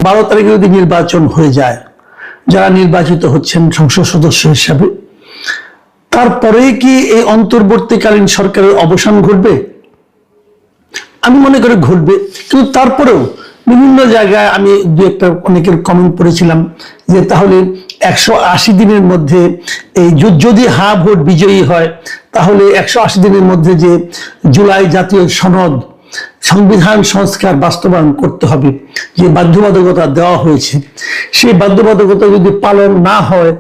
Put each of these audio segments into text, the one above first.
12 তারিখে যদি নির্বাচন হয়ে যায়, যারা নির্বাচিত হচ্ছেন সংসদ সদস্য হিসাবে, তারপরেই কি এই অন্তর্বর্তীকালীন সরকারের অবসান ঘটবে? আমি মনে করি ঘটবে, কিন্তু তারপরেও বিভিন্ন জায়গায় আমি দু একটা অনেকের কমেন্ট পড়েছিলাম যে তাহলে 180 দিনের মধ্যে এই যদি হা ভোট বিজয়ী হয়, তাহলে 180 দিনের মধ্যে যে জুলাই জাতীয় সনদ সংবিধান সংস্কার বাস্তবায়ন করতে হবে, যে বাধ্যবাধকতা দেওয়া হয়েছে, সেই বাধ্যবাধকতা যদি পালন না হয়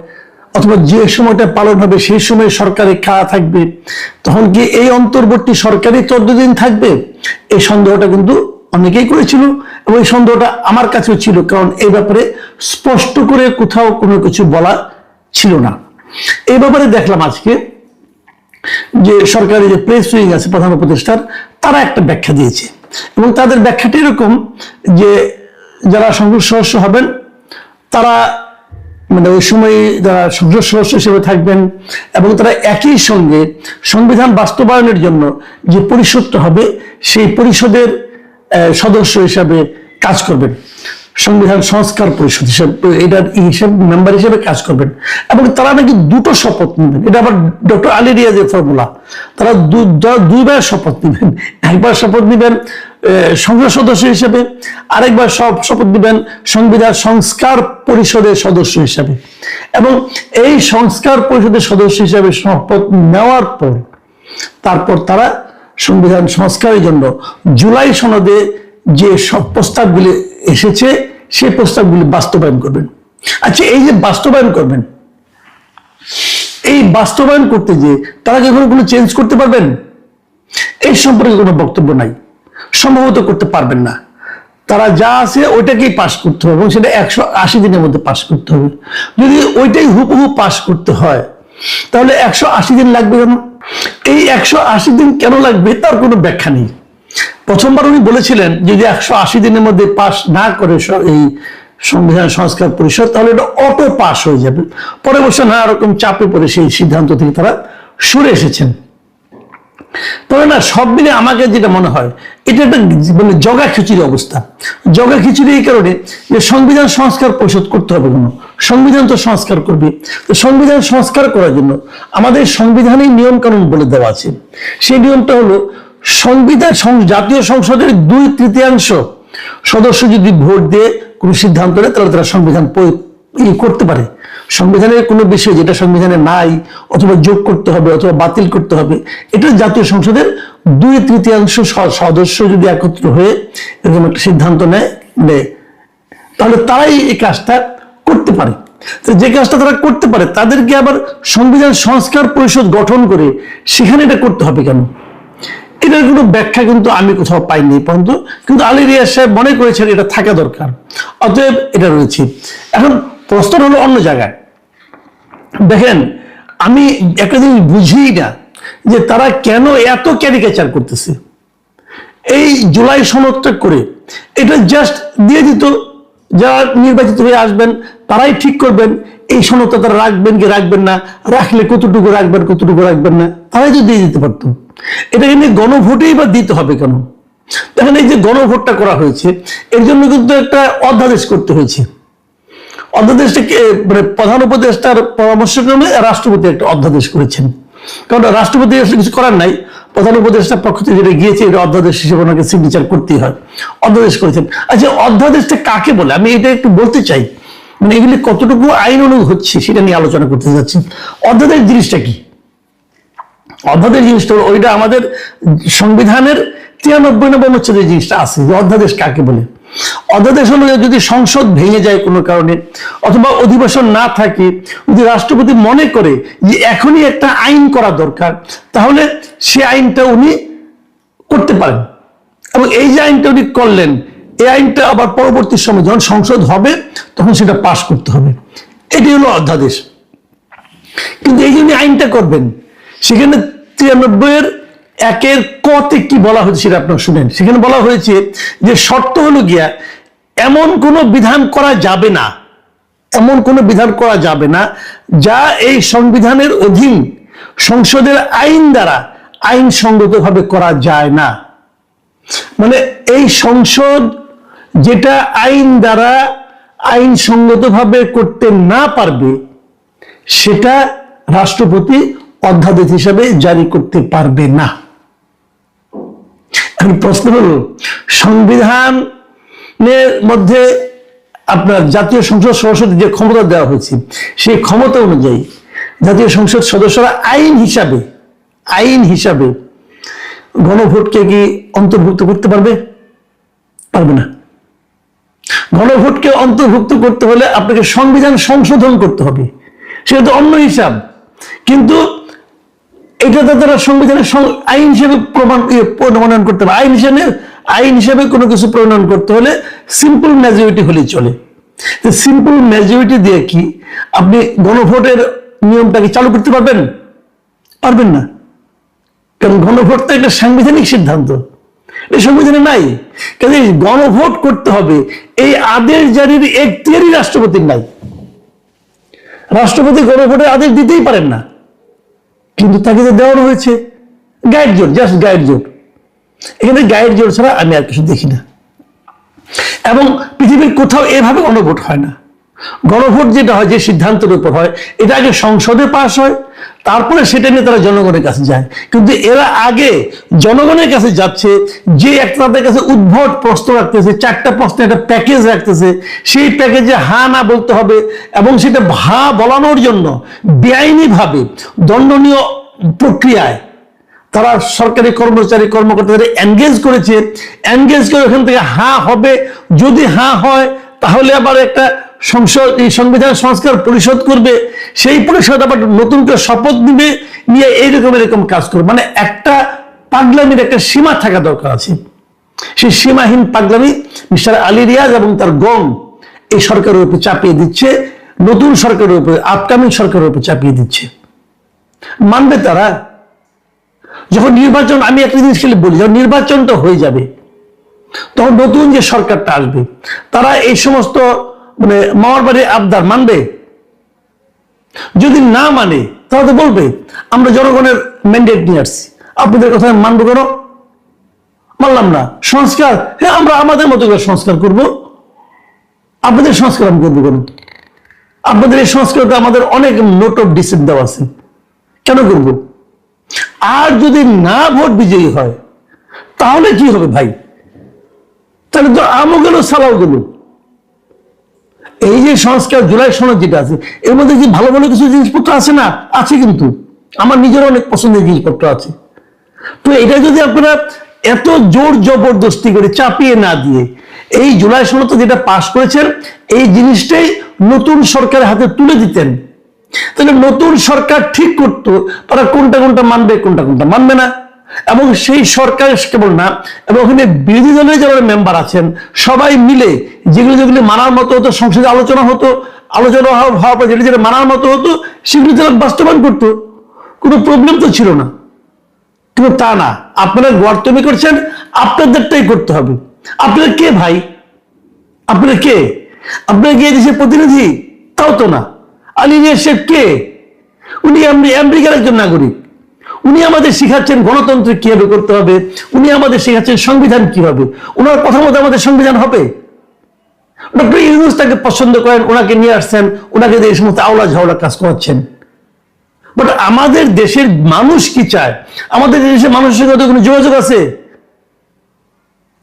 অথবা যে সময়টা পালন হবে সেই সময় সরকারে কারা থাকবে, তখন কি এই অন্তর্বর্তী সরকারই ততদিন থাকবে? এই সন্দেহটা কিন্তু অনেকেই করেছিল এবং এই সন্দেহটা আমার কাছেও ছিল, কারণ এই ব্যাপারে স্পষ্ট করে কোথাও কোনো কিছু বলা ছিল না। এই ব্যাপারে দেখলাম আজকে যে সরকারি যে প্রেস উইং আছে প্রধান উপদেষ্টার, তারা একটা ব্যাখ্যা দিয়েছে এবং তাদের ব্যাখ্যাটা এরকম যে যারা সংসদ সদস্য হবেন তারা মানে ওই সময় যারা সংসদ সদস্য হিসেবে থাকবেন এবং তারা একই সঙ্গে সংবিধান বাস্তবায়নের জন্য যে পরিষদটা হবে সেই পরিষদের সদস্য হিসাবে কাজ করবেন, সংবিধান সংস্কার পরিষদ হিসেবে এটার মেম্বার হিসেবে কাজ করবেন। এবং তারা নাকি দুটো শপথ নেবেন, এটা আবার ডক্টর আলী রিয়াজের ফর্মুলা। তারা দুইবার শপথ নেবেন, একবার শপথ নেবেন সংসদ সদস্য হিসেবে, আরেকবার শপথ নেবেন সংবিধান সংস্কার পরিষদের সদস্য হিসাবে। এবং এই সংস্কার পরিষদের সদস্য হিসাবে শপথ নেওয়ার পর তারপর তারা সংবিধান সংস্কারের জন্য জুলাই সনদে যে সব প্রস্তাবগুলি এসেছে সেই প্রস্তাবগুলি বাস্তবায়ন করবেন। আচ্ছা, এই যে বাস্তবায়ন করবেন, এই বাস্তবায়ন করতে যে তারা কি কোনো চেঞ্জ করতে পারবেন? এই সম্পর্কে কোনো বক্তব্য নাই, সম্ভবত করতে পারবেন না। তারা যা আছে ওইটাকেই পাশ করতে হবে এবং সেটা 180 দিনের মধ্যে পাশ করতে হবে। যদি ওইটাই হুবহু পাশ করতে হয় তাহলে 180 দিন লাগবে কেন? এই 180 দিন কেন লাগবে তার কোনো ব্যাখ্যা নেই। প্রথমবার উনি বলেছিলেন যদি 180 দিনের মধ্যে পাশ না করে এই সংবিধান সংস্কার পরিষদ তাহলে এটা অটো পাস হয়ে যাবে। পরে বছর নানা রকম চাপে পড়ে সেই সিদ্ধান্ত থেকে তারা সরে এসেছেন। তবে না, সব মিলে আমাকে যেটা মনে হয় এটা একটা মানে জগা খিচুড়ি অবস্থা। জগা খিচুড়ি এই কারণে যে সংবিধান সংস্কার পরিষদ করতে হবে কেন? সংবিধান তো সংস্কার করবে। তো সংবিধান সংস্কার করার জন্য আমাদের সংবিধানের নিয়ম কানুন বলে দেওয়া আছে। সেই নিয়মটা হলো সংবিধান জাতীয় সংসদের 2/3 সদস্য যদি ভোট দিয়ে কোনো সিদ্ধান্ত নেয় তাহলে তারা সংবিধান করতে পারে। সংবিধানের কোনো বিষয় যেটা সংবিধানে নাই অথবা যোগ করতে হবে অথবা বাতিল করতে হবে, এটা জাতীয় সংসদের 2/3 সদস্য যদি একত্র হয়ে এরকম একটা সিদ্ধান্ত নেয় তাহলে তারাই এই কাজটা করতে পারে। তো যে কাজটা তারা করতে পারে তাদেরকে আবার সংবিধান সংস্কার পরিষদ গঠন করে সেখানে এটা করতে হবে কেন? এটার কোনো ব্যাখ্যা কিন্তু আমি কোথাও পাইনি পর্যন্ত, কিন্তু আলী রিয়াজ সাহেব মনে করেছেন এটা থাকা দরকার, অতএব এটা রয়েছে। এখন প্রশ্ন হলো অন্য জায়গায়। দেখেন, আমি একটা জিনিস বুঝি না যে তারা কেন এত ক্যারিকেচার করতেছে। এই জুলাই সনদটা করে এটা জাস্ট দিয়ে দিত, যারা নির্বাচিত হয়ে আসবেন তারাই ঠিক করবেন এই সনদটা তারা রাখবেন কি রাখবেন না, রাখলে কতটুকু রাখবেন কতটুকু রাখবেন না, তারাই তো দিয়ে দিতে পারতো। এটাকে নিয়ে গণভোটেই বা দিতে হবে কেন? দেখেন, এই যে গণভোটটা করা হয়েছে এর জন্য কিন্তু একটা অধ্যাদেশ করতে হয়েছে। অধ্যাদেশটাকে মানে প্রধান উপদেষ্টার পরামর্শক্রমে রাষ্ট্রপতি একটা অধ্যাদেশ করেছেন, কারণ রাষ্ট্রপতি কিছু করার নাই, প্রধান উপদেষ্টার পক্ষ থেকে যেটা গিয়েছে এটা অধ্যাদেশ হিসেবে ওনাকে সিগনেচার করতেই হয়, অধ্যাদেশ করেছেন। আচ্ছা, অধ্যাদেশটা কাকে বলে আমি এটা একটু বলতে চাই, মানে এগুলি কতটুকু আইন অনুগ হচ্ছে সেটা নিয়ে আলোচনা করতে যাচ্ছি। অধ্যাদেশ জিনিসটা কি? অধ্যাদেশ জিনিসটা ওইটা আমাদের সংবিধানের 93 নম্বর অনুচ্ছেদে জিনিসটা আছে যে অধ্যাদেশ কাকে বলে। অধ্যাদেশ হলো যদি সংসদ ভেঙে যায় কোনো কারণে অথবা অধিবেশন না থাকে, যদি রাষ্ট্রপতি মনে করে যে এখনই একটা আইন করা দরকার, তাহলে সে আইনটা উনি করতে পারেন এবং এই যে আইনটা উনি করলেন এই আইনটা আবার পরবর্তী সময় যখন সংসদ হবে তখন সেটা পাশ করতে হবে। এটি হলো অধ্যাদেশ। কিন্তু এই জন্য আইনটা করবেন, সেখানে 93-1 ক-তে কি বলা হয়েছে সেটা আপনারা শুনেন। সেখানে বলা হয়েছে যে শর্ত হলো গিয়া এমন কোনো বিধান করা যাবে না, এমন কোনো বিধান করা যাবে না যা এই সংবিধানের অধীন সংসদের আইন দ্বারা আইনসঙ্গতভাবে করা যায় না। মানে এই সংসদ যেটা আইন দ্বারা আইনসঙ্গতভাবে করতে না পারবে সেটা রাষ্ট্রপতি অধ্যাদেশ হিসাবে জারি করতে পারবে না। এখন প্রশ্ন হলো, সংবিধানের মধ্যে আপনার জাতীয় সংসদ সদস্যদের যে ক্ষমতা দেওয়া হয়েছে সেই ক্ষমতা অনুযায়ী জাতীয় সংসদ সদস্যরা আইন হিসাবে গণভোটকে কি অন্তর্ভুক্ত করতে পারবে? পারবে না। গণভোটকে অন্তর্ভুক্ত করতে হলে আপনাকে সংবিধান সংশোধন করতে হবে, সেটা তো অন্য হিসাব। কিন্তু এটা তো তারা সংবিধানের আইন হিসেবে প্রণয়ন করতে হবে। আইন হিসেবে কোনো কিছু প্রণয়ন করতে হলে সিম্পল মেজরিটি হলেই চলে। সিম্পল মেজরিটি দিয়ে কি আপনি গণভোটের নিয়মটাকে চালু করতে পারবেন? পারবেন না, কারণ গণভোট তো একটা সাংবিধানিক সিদ্ধান্ত, এই সংবিধানে নাই। কাজে গণভোট করতে হবে এই আদেশ জারির এখতিয়ারই রাষ্ট্রপতির নাই। রাষ্ট্রপতি গণভোটের আদেশ দিতেই পারেন না, কিন্তু তাকে তো দেওয়ানো হয়েছে গাইড জোট, জাস্ট গাইড জোট। এখানে গাইড জোট ছাড়া আমি আর কিছু দেখি না। এবং পৃথিবীর কোথাও এভাবে গণভোট হয় না। গণভোট যেটা হয়, যে সিদ্ধান্তের উপর হয়, এটা আগে সংসদে পাস হয়, তারপরে সেটা নিয়ে তারা জনগণের কাছে যায়। কিন্তু এরা আগে জনগণের কাছে যাচ্ছে, যে একটা তাদের কাছে উদ্ভট প্রশ্ন রাখতেছে, 4টা প্রশ্নের একটা প্যাকেজ রাখতেছে, সেই প্যাকেজে হা না বলতে হবে, এবং সেটা হা বলানোর জন্য বেআইনিভাবে দণ্ডনীয় প্রক্রিয়ায় তারা সরকারি কর্মচারী কর্মকর্তাদের এনগেজ করেছে। এনগেজ করে ওখান থেকে হা হবে, যদি হা হয় তাহলে আবার একটা সংবিধান সংস্কার পরিষদ করবে, সেই পরিষদ আবার নতুন করে শপথ নিবে, নিয়ে এরকম কাজ করবে। মানে একটা পাগলামির একটা সীমা থাকা দরকার আছে। সেই সীমাহীন পাগলামি মিস্টার আলী রিয়াজ এবং তার গং এই সরকারের উপর চাপিয়ে দিচ্ছে, নতুন সরকারের উপর, আপকামিং সরকারের উপর চাপিয়ে দিচ্ছে। মানবে তারা? যখন নির্বাচন, আমি একটা জিনিস খেলে বলি, যখন নির্বাচনটা হয়ে যাবে তখন নতুন যে সরকারটা আসবে তারা এই সমস্ত মানে মামার বাড়ির আবদার মানবে? যদি না মানে তাহলে বলবে আমরা জনগণের ম্যান্ডেট নিয়ে আসছি, আপনাদের কথা মানবো কেন? মানলাম না। সংস্কার, হ্যাঁ আমরা আমাদের মতো করে সংস্কার করব, আপনাদের সংস্কার আমি করবো কেন? আপনাদের এই সংস্কারটা আমাদের অনেক নোট অফ ডিসেন্ট দেওয়া আছে, কেন করব? আর যদি না ভোট বিজয়ী হয় তাহলে কি হবে ভাই? তাহলে তো আমও গেল, সালাও গেল। এই যে সংস্কার জুলাই সনদ যেটা আছে, এর মধ্যে কি ভালো ভালো কিছু জিনিসপত্র আছে না? আছে, কিন্তু আমার নিজের অনেক পছন্দের জিনিসপত্র আছে। তো এটা যদি আপনারা এত জোর জবরদস্তি করে চাপিয়ে না দিয়ে এই জুলাই সনদ যেটা পাশ করেছেন, এই জিনিসটাই নতুন সরকারের হাতে তুলে দিতেন, তাহলে নতুন সরকার ঠিক করতো তারা কোনটা কোনটা মানবে, কোনটা কোনটা মানবে না। এবং সেই সরকার কেবল না, এবং ওখানে বিরোধী দলের যারা মেম্বার আছেন সবাই মিলে যেগুলি মানার মতো হতো, সংসদে আলোচনা হতো, আলোচনা হওয়ার পর যেটা মানার মতো হতো সেগুলি তারা বাস্তবায়ন করতো, কোনো প্রবলেম তো ছিল না। কিন্তু তা না, আপনারা গর্তমি করছেন, আপনাদেরটাই করতে হবে। আপনারা কে ভাই? আপনারা কে? আপনারা কি দেশের প্রতিনিধি? তাও তো না। আলী রিয়াজ সাহেব কে? উনি আমেরিকার একজন নাগরিক। উনি আমাদের শিখাচ্ছেন গণতন্ত্র কিভাবে করতে হবে, উনি আমাদের শিখাচ্ছেন সংবিধান কি হবে। ওনার কথা মতো আমাদের সংবিধান হবে? ডক্টর ইউনূস তাকে পছন্দ করেন, ওনাকে নিয়ে আসছেন, ওনাকে এই সমস্ত আওলা ঝাওলা কাজ করাচ্ছেন। বাট আমাদের দেশের মানুষ কি চায়? আমাদের দেশের মানুষের সাথে কোনো যোগাযোগ আছে?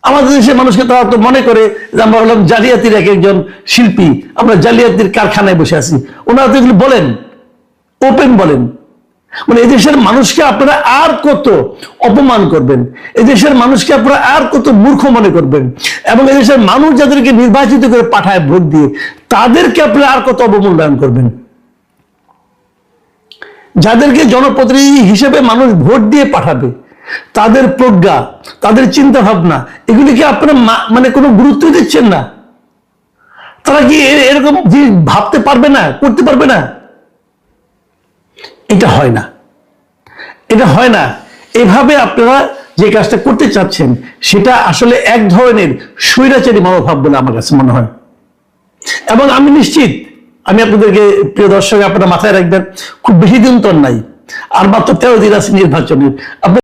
আমাদের দেশের মানুষকে তারা তো মনে করে যে আমরা হলাম জালিয়াতির একজন শিল্পী, আমরা জালিয়াতির কারখানায় বসে আছি। ওনারা তো এগুলো বলেন, ওপেন বলেন। মানে এদেশের মানুষকে আপনারা আর কত অপমান করবেন, এদেশের মানুষকে আপনারা আর কত মূর্খ মনে করবেন, এবং এদেশের মানুষ যাদেরকে নির্বাচিত করে পাঠায় ভোট দিয়ে তাদেরকে আপনারা আর কত অবমূল্যায়ন করবেন। যাদেরকে জনপ্রতিনিধি হিসেবে মানুষ ভোট দিয়ে পাঠাবে তাদের প্রজ্ঞা, তাদের চিন্তা ভাবনা, এগুলিকে আপনারা মানে কোনো গুরুত্ব দিচ্ছেন না। তারা কি এরকম ভাবতে পারবে না, করতে পারবে না? এটা হয় না, এটা হয় না। এভাবে আপনারা যে কাজটা করতে চাচ্ছেন সেটা আসলে এক ধরনের স্বৈরাচারী মনোভাব বলে আমার কাছে মনে হয়। এবং আমি নিশ্চিত, আমি আপনাদেরকে প্রিয় দর্শক আপনারা মাথায় রাখবেন, খুব বেশি দিন তো নাই, আর মাত্র 13 দিন আছে নির্বাচনের।